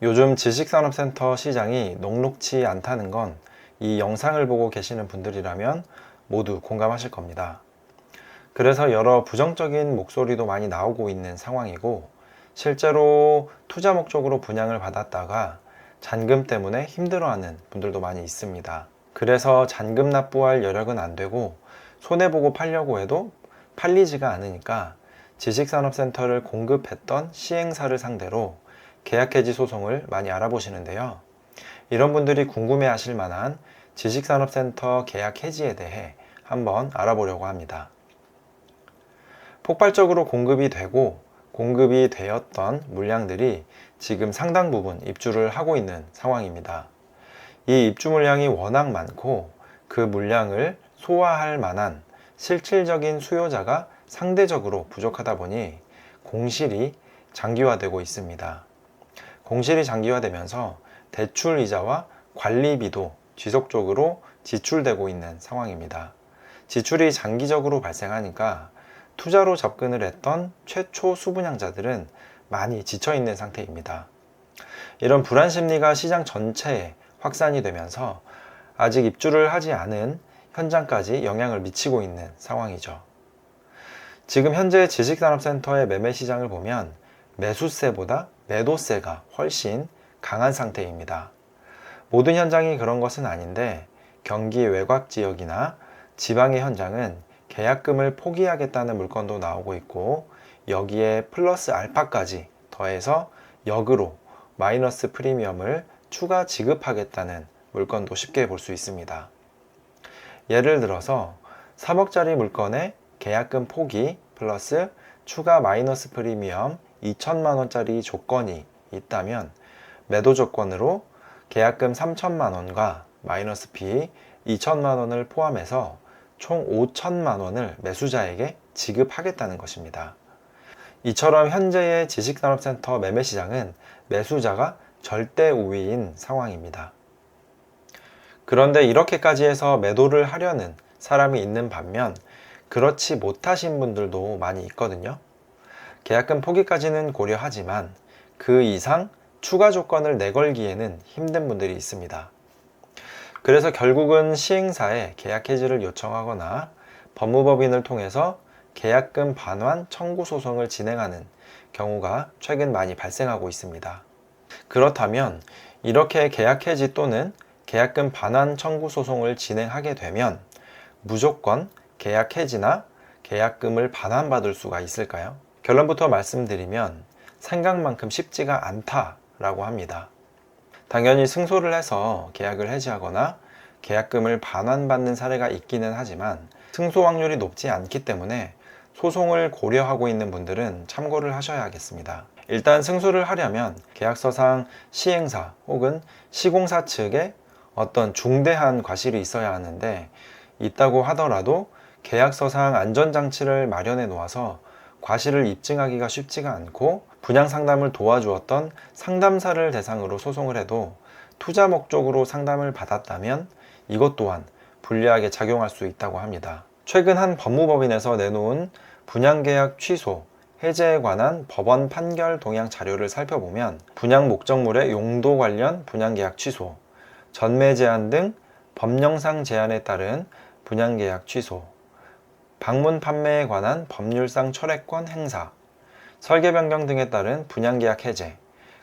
요즘 지식산업센터 시장이 녹록치 않다는 건 이 영상을 보고 계시는 분들이라면 모두 공감하실 겁니다. 그래서 여러 부정적인 목소리도 많이 나오고 있는 상황이고, 실제로 투자 목적으로 분양을 받았다가 잔금 때문에 힘들어하는 분들도 많이 있습니다. 그래서 잔금 납부할 여력은 안 되고 손해보고 팔려고 해도 팔리지가 않으니까 지식산업센터를 공급했던 시행사를 상대로 계약해지 소송을 많이 알아보시는데요. 이런 분들이 궁금해 하실 만한 지식산업센터 계약 해지에 대해 한번 알아보려고 합니다. 폭발적으로 공급이 되고 공급이 되었던 물량들이 지금 상당 부분 입주를 하고 있는 상황입니다. 이 입주 물량이 워낙 많고 그 물량을 소화할 만한 실질적인 수요자가 상대적으로 부족하다 보니 공실이 장기화되고 있습니다. 공실이 장기화되면서 대출 이자와 관리비도 지속적으로 지출되고 있는 상황입니다. 지출이 장기적으로 발생하니까 투자로 접근을 했던 최초 수분양자들은 많이 지쳐 있는 상태입니다. 이런 불안 심리가 시장 전체에 확산이 되면서 아직 입주를 하지 않은 현장까지 영향을 미치고 있는 상황이죠. 지금 현재 지식산업센터의 매매 시장을 보면 매수세보다 매도세가 훨씬 강한 상태입니다. 모든 현장이 그런 것은 아닌데 경기 외곽 지역이나 지방의 현장은 계약금을 포기하겠다는 물건도 나오고 있고, 여기에 플러스 알파까지 더해서 역으로 마이너스 프리미엄을 추가 지급하겠다는 물건도 쉽게 볼 수 있습니다. 예를 들어서 3억짜리 물건에 계약금 포기 플러스 추가 마이너스 프리미엄 2천만원짜리 조건이 있다면 매도 조건으로 계약금 3천만원과 마이너스 피 2천만원을 포함해서 총 5천만원을 매수자에게 지급하겠다는 것입니다. 이처럼 현재의 지식산업센터 매매 시장은 매수자가 절대 우위인 상황입니다. 그런데 이렇게까지 해서 매도를 하려는 사람이 있는 반면 그렇지 못하신 분들도 많이 있거든요. 계약금 포기까지는 고려하지만 그 이상 추가 조건을 내걸기에는 힘든 분들이 있습니다. 그래서 결국은 시행사에 계약 해지를 요청하거나 법무법인을 통해서 계약금 반환 청구 소송을 진행하는 경우가 최근 많이 발생하고 있습니다. 그렇다면 이렇게 계약 해지 또는 계약금 반환 청구 소송을 진행하게 되면 무조건 계약 해지나 계약금을 반환받을 수가 있을까요? 결론부터 말씀드리면 생각만큼 쉽지가 않다라고 합니다. 당연히 승소를 해서 계약을 해지하거나 계약금을 반환받는 사례가 있기는 하지만 승소 확률이 높지 않기 때문에 소송을 고려하고 있는 분들은 참고를 하셔야 하겠습니다. 일단 승소를 하려면 계약서상 시행사 혹은 시공사 측에 어떤 중대한 과실이 있어야 하는데, 있다고 하더라도 계약서상 안전장치를 마련해 놓아서 과실을 입증하기가 쉽지가 않고, 분양 상담을 도와주었던 상담사를 대상으로 소송을 해도 투자 목적으로 상담을 받았다면 이것 또한 불리하게 작용할 수 있다고 합니다. 최근 한 법무법인에서 내놓은 분양계약 취소, 해제에 관한 법원 판결 동향 자료를 살펴보면 분양 목적물의 용도 관련 분양계약 취소, 전매 제한 등 법령상 제한에 따른 분양계약 취소, 방문 판매에 관한 법률상 철회권 행사, 설계 변경 등에 따른 분양계약 해제,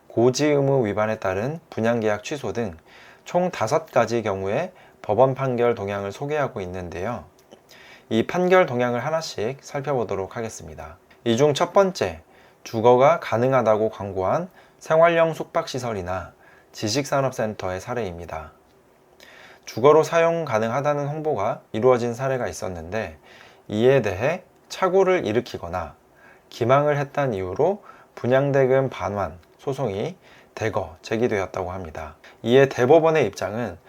고지 의무 위반에 따른 분양계약 취소 등 총 5가지 경우의 법원 판결 동향을 소개하고 있는데요. 이 판결 동향을 하나씩 살펴보도록 하겠습니다. 이 중 첫 번째, 주거가 가능하다고 광고한 생활형 숙박시설이나 지식산업센터의 사례입니다. 주거로 사용 가능하다는 홍보가 이루어진 사례가 있었는데, 이에 대해 착오를 일으키거나 기망을 했다는 이유로 분양대금 반환 소송이 대거 제기되었다고 합니다. 이에 대법원의 입장은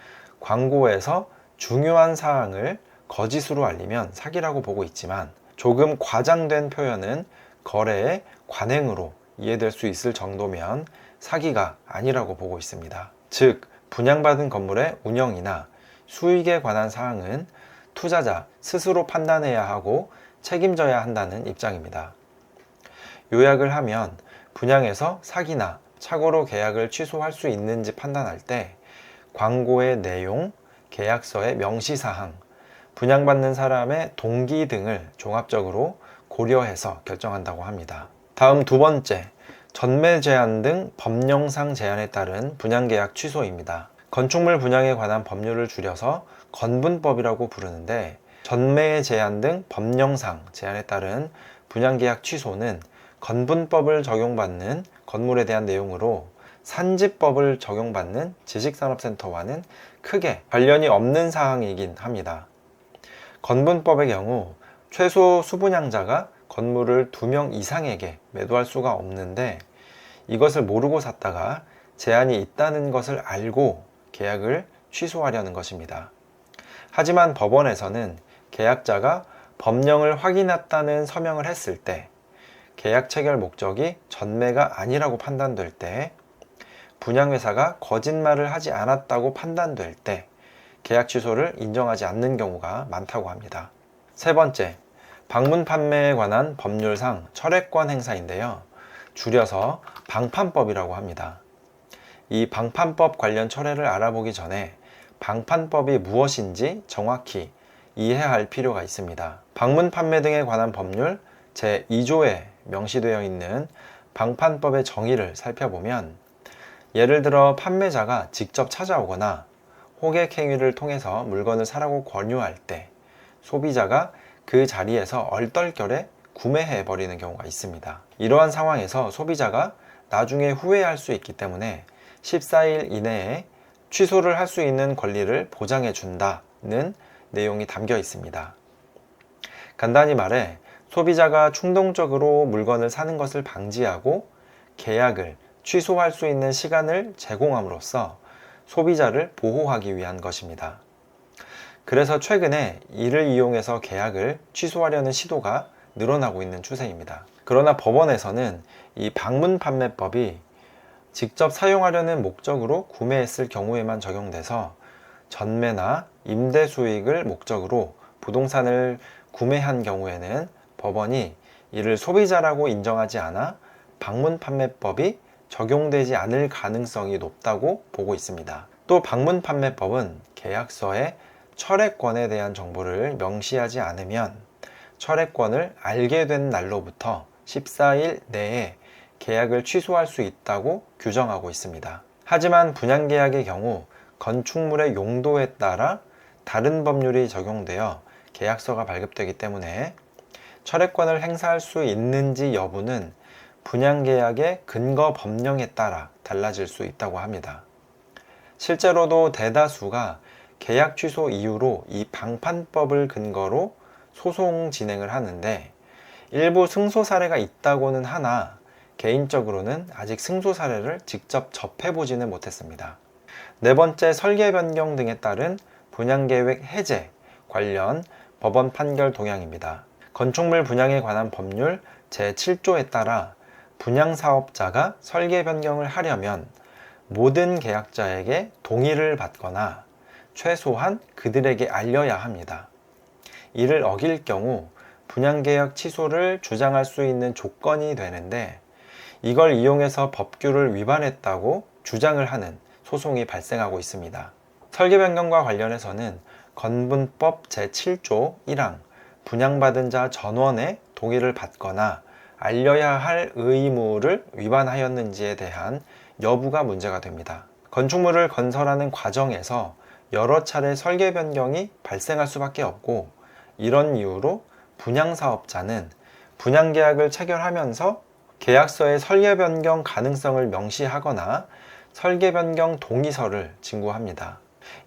광고에서 중요한 사항을 거짓으로 알리면 사기라고 보고 있지만, 조금 과장된 표현은 거래의 관행으로 이해될 수 있을 정도면 사기가 아니라고 보고 있습니다. 즉, 분양받은 건물의 운영이나 수익에 관한 사항은 투자자 스스로 판단해야 하고 책임져야 한다는 입장입니다. 요약을 하면 분양에서 사기나 착오로 계약을 취소할 수 있는지 판단할 때 광고의 내용, 계약서의 명시사항, 분양받는 사람의 동기 등을 종합적으로 고려해서 결정한다고 합니다. 다음 두 번째, 전매 제한 등 법령상 제한에 따른 분양계약 취소입니다. 건축물 분양에 관한 법률을 줄여서 건분법이라고 부르는데, 전매 제한 등 법령상 제한에 따른 분양계약 취소는 건분법을 적용받는 건물에 대한 내용으로 산지법을 적용받는 지식산업센터와는 크게 관련이 없는 사항이긴 합니다. 건분법의 경우 최소 수분양자가 건물을 2명 이상에게 매도할 수가 없는데, 이것을 모르고 샀다가 제한이 있다는 것을 알고 계약을 취소하려는 것입니다. 하지만 법원에서는 계약자가 법령을 확인했다는 서명을 했을 때, 계약 체결 목적이 전매가 아니라고 판단될 때, 분양회사가 거짓말을 하지 않았다고 판단될 때 계약 취소를 인정하지 않는 경우가 많다고 합니다. 세 번째, 방문 판매에 관한 법률상 철회권 행사인데요. 줄여서 방판법이라고 합니다. 이 방판법 관련 철회를 알아보기 전에 방판법이 무엇인지 정확히 이해해야 할 필요가 있습니다. 방문 판매 등에 관한 법률 제2조에 명시되어 있는 방판법의 정의를 살펴보면, 예를 들어 판매자가 직접 찾아오거나 호객 행위를 통해서 물건을 사라고 권유할 때 소비자가 그 자리에서 얼떨결에 구매해 버리는 경우가 있습니다. 이러한 상황에서 소비자가 나중에 후회할 수 있기 때문에 14일 이내에 취소를 할 수 있는 권리를 보장해 준다는 내용이 담겨 있습니다. 간단히 말해 소비자가 충동적으로 물건을 사는 것을 방지하고 계약을 취소할 수 있는 시간을 제공함으로써 소비자를 보호하기 위한 것입니다. 그래서 최근에 이를 이용해서 계약을 취소하려는 시도가 늘어나고 있는 추세입니다. 그러나 법원에서는 이 방문 판매법이 직접 사용하려는 목적으로 구매했을 경우에만 적용돼서 전매나 임대 수익을 목적으로 부동산을 구매한 경우에는 법원이 이를 소비자라고 인정하지 않아 방문 판매법이 적용되지 않을 가능성이 높다고 보고 있습니다. 또 방문 판매법은 계약서에 철회권에 대한 정보를 명시하지 않으면 철회권을 알게 된 날로부터 14일 내에 계약을 취소할 수 있다고 규정하고 있습니다. 하지만 분양계약의 경우 건축물의 용도에 따라 다른 법률이 적용되어 계약서가 발급되기 때문에 철회권을 행사할 수 있는지 여부는 분양계약의 근거 법령에 따라 달라질 수 있다고 합니다. 실제로도 대다수가 계약 취소 이유로 이 방판법을 근거로 소송 진행을 하는데, 일부 승소 사례가 있다고는 하나 개인적으로는 아직 승소 사례를 직접 접해보지는 못했습니다. 네 번째, 설계 변경 등에 따른 분양계획 해제 관련 법원 판결 동향입니다. 건축물 분양에 관한 법률 제7조에 따라 분양사업자가 설계 변경을 하려면 모든 계약자에게 동의를 받거나 최소한 그들에게 알려야 합니다. 이를 어길 경우 분양계약 취소를 주장할 수 있는 조건이 되는데, 이걸 이용해서 법규를 위반했다고 주장을 하는 소송이 발생하고 있습니다. 설계 변경과 관련해서는 건분법 제7조 1항 분양받은 자 전원의 동의를 받거나 알려야 할 의무를 위반하였는지에 대한 여부가 문제가 됩니다. 건축물을 건설하는 과정에서 여러 차례 설계 변경이 발생할 수밖에 없고, 이런 이유로 분양사업자는 분양계약을 체결하면서 계약서에 설계 변경 가능성을 명시하거나 설계 변경 동의서를 진구합니다.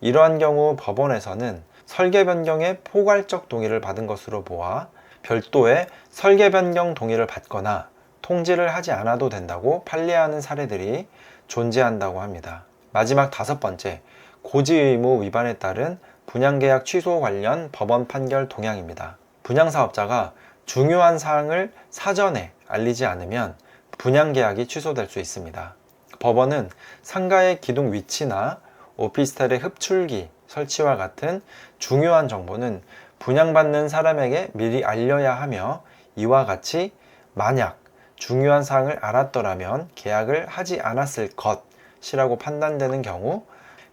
이러한 경우 법원에서는 설계 변경에 포괄적 동의를 받은 것으로 보아 별도의 설계 변경 동의를 받거나 통지를 하지 않아도 된다고 판례하는 사례들이 존재한다고 합니다. 마지막 다섯 번째, 고지 의무 위반에 따른 분양계약 취소 관련 법원 판결 동향입니다. 분양사업자가 중요한 사항을 사전에 알리지 않으면 분양계약이 취소될 수 있습니다. 법원은 상가의 기둥 위치나 오피스텔의 흡출기 설치와 같은 중요한 정보는 분양받는 사람에게 미리 알려야 하며, 이와 같이 만약 중요한 사항을 알았더라면 계약을 하지 않았을 것이라고 판단되는 경우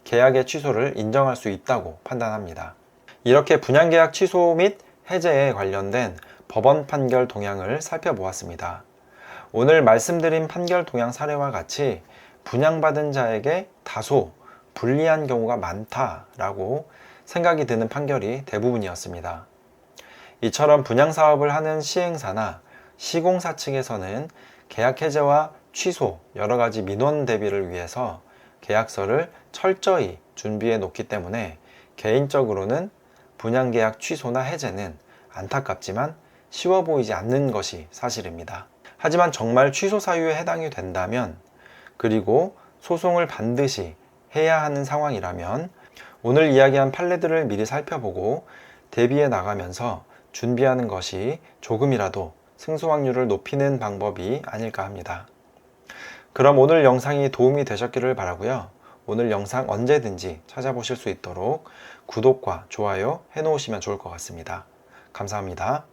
계약의 취소를 인정할 수 있다고 판단합니다. 이렇게 분양계약 취소 및 해제에 관련된 법원 판결 동향을 살펴보았습니다. 오늘 말씀드린 판결 동향 사례와 같이 분양받은 자에게 다소 불리한 경우가 많다라고 생각이 드는 판결이 대부분이었습니다. 이처럼 분양사업을 하는 시행사나 시공사 측에서는 계약 해제와 취소 여러 가지 민원 대비를 위해서 계약서를 철저히 준비해 놓기 때문에 개인적으로는 분양계약 취소나 해제는 안타깝지만 쉬워 보이지 않는 것이 사실입니다. 하지만 정말 취소 사유에 해당이 된다면 그리고 소송을 반드시 해야 하는 상황이라면 오늘 이야기한 판례들을 미리 살펴보고 대비해 나가면서 준비하는 것이 조금이라도 승소 확률을 높이는 방법이 아닐까 합니다. 그럼 오늘 영상이 도움이 되셨기를 바라고요. 오늘 영상 언제든지 찾아보실 수 있도록 구독과 좋아요 해놓으시면 좋을 것 같습니다. 감사합니다.